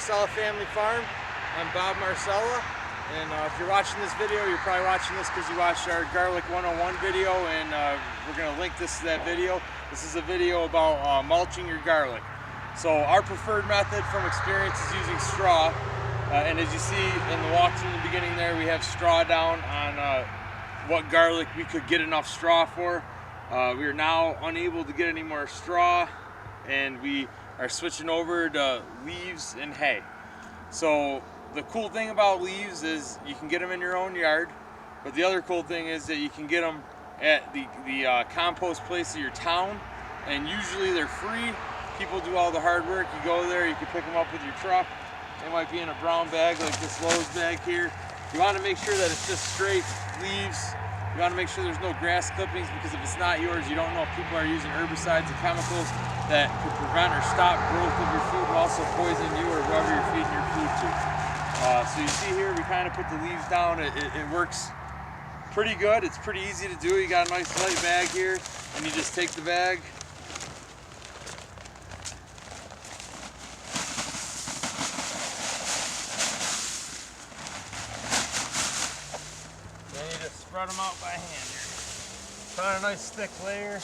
Marcella Family Farm. I'm Bob Marcella, and if you're watching this video, you're probably watching this because you watched our Garlic 101 video, and we're going to link this to that video. This is a video about mulching your garlic. So our preferred method from experience is using straw, and as you see in the walkthrough in the beginning there, we have straw down on what garlic we could get enough straw for. We are now unable to get any more straw, and we are switching over to leaves and hay. So the cool thing about leaves is you can get them in your own yard, but the other cool thing is that you can get them at the compost place of your town, and usually they're free. People do all the hard work. You go there, you can pick them up with your truck. They might be in a brown bag like this Lowe's bag here. You want to make sure that it's just straight leaves. You want to make sure there's no grass clippings, because if it's not yours, you don't know if people are using herbicides and chemicals that could prevent or stop growth of your food and also poison you or whoever you're feeding your food to. So you see here, we kind of put the leaves down. It works pretty good. It's pretty easy to do. You got a nice light bag here, and you just take the bag. Then you just spread them out by hand here. Find a nice thick layer.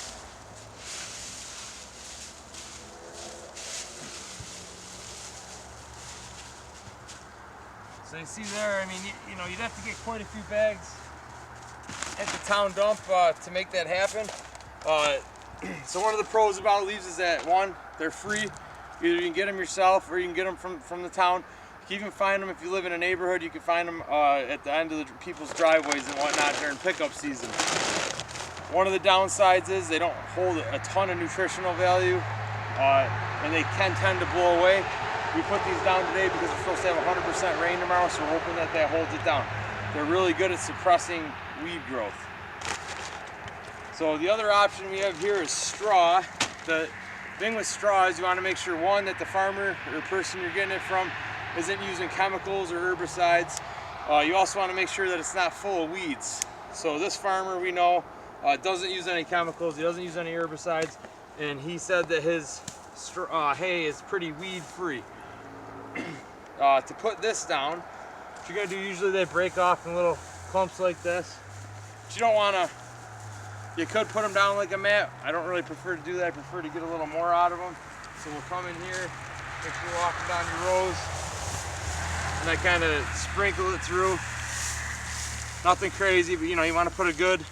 So you see there, I mean, you know, you'd have to get quite a few bags at the town dump to make that happen. So one of the pros about leaves is that, one, they're free. Either you can get them yourself or you can get them from the town. You can even find them if you live in a neighborhood. You can find them at the end of the people's driveways and whatnot during pickup season. One of the downsides is they don't hold a ton of nutritional value, and they can tend to blow away. We put these down today because we're supposed to have 100% rain tomorrow, so we're hoping that that holds it down. They're really good at suppressing weed growth. So the other option we have here is straw. The thing with straw is you want to make sure, one, that the farmer or person you're getting it from isn't using chemicals or herbicides. You also want to make sure that it's not full of weeds. So this farmer, we know, doesn't use any chemicals, he doesn't use any herbicides, and he said that his hay is pretty weed free. To put this down, what you're going to do, usually they break off in little clumps like this. But you don't want to, you could put them down like a mat. I don't really prefer to do that. I prefer to get a little more out of them. So we'll come in here, make sure you're walking down your rows, and I kind of sprinkle it through. Nothing crazy, but you know, you want to put a good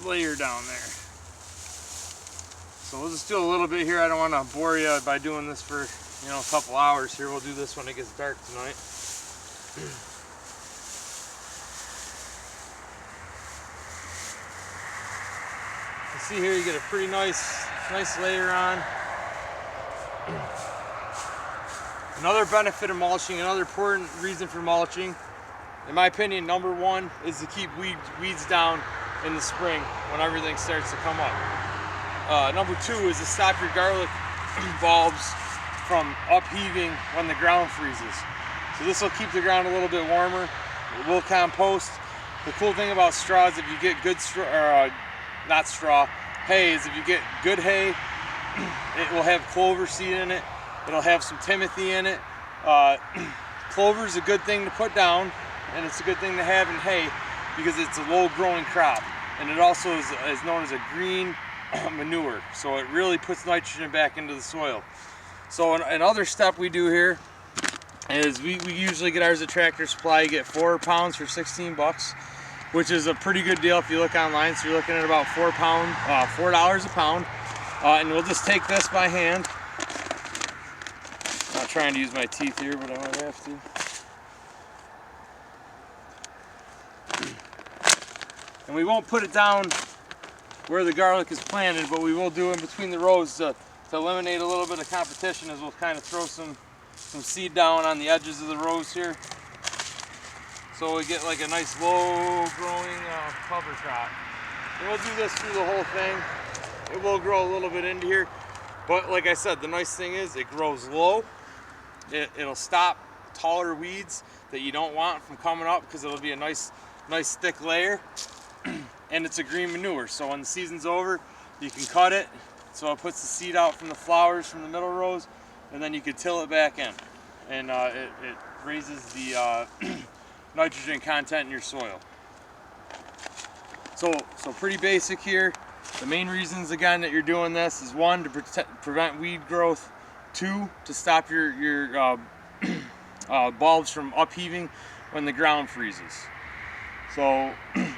layer down there. So we'll just do a little bit here. I don't want to bore you by doing this for, you know, a couple hours here. We'll do this when it gets dark tonight. You see here, you get a pretty nice layer on. Another benefit of mulching, another important reason for mulching, in my opinion, number one, is to keep weeds down in the spring when everything starts to come up. Number two is to stop your garlic bulbs from upheaving when the ground freezes. So this will keep the ground a little bit warmer. It will compost. The cool thing about straw is if you get good straw, or not straw, hay, is if you get good hay, it will have clover seed in it. It'll have some timothy in it. Clover is a good thing to put down, and it's a good thing to have in hay because it's a low growing crop. And it also is known as a green manure, so it really puts nitrogen back into the soil. So another step we do here is we usually get ours at Tractor Supply. You get 4 pounds for 16 bucks, which is a pretty good deal if you look online. So you're looking at about $4 a pound, and we'll just take this by hand. Not trying to use my teeth here, but I might have to. And we won't put it down where the garlic is planted, but we will do in between the rows to eliminate a little bit of competition, as we'll kind of throw some seed down on the edges of the rows here. So we get like a nice low growing cover crop. And we'll do this through the whole thing. It will grow a little bit into here, but like I said, the nice thing is it grows low. It'll stop taller weeds that you don't want from coming up, because it'll be a nice thick layer. And it's a green manure, so when the season's over, you can cut it, so it puts the seed out from the flowers from the middle rows, and then you could till it back in, and it raises the nitrogen content in your soil. So pretty basic here. The main reasons again that you're doing this is 1, to prevent weed growth, 2, to stop your bulbs from upheaving when the ground freezes. So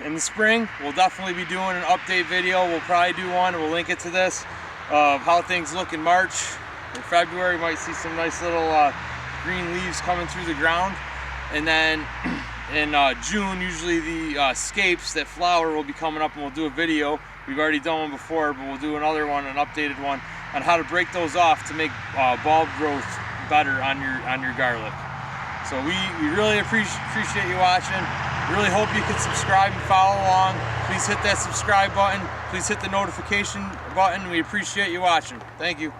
in the spring, we'll definitely be doing an update video. We'll probably do one, and we'll link it to this, of how things look in March or February. You might see some nice little green leaves coming through the ground. And then in June, usually the scapes that flower will be coming up, and we'll do a video. We've already done one before, but we'll do another one, an updated one, on how to break those off to make bulb growth better on your garlic. So we really appreciate you watching. Really hope you can subscribe and follow along. Please hit that subscribe button. Please hit the notification button. We appreciate you watching. Thank you.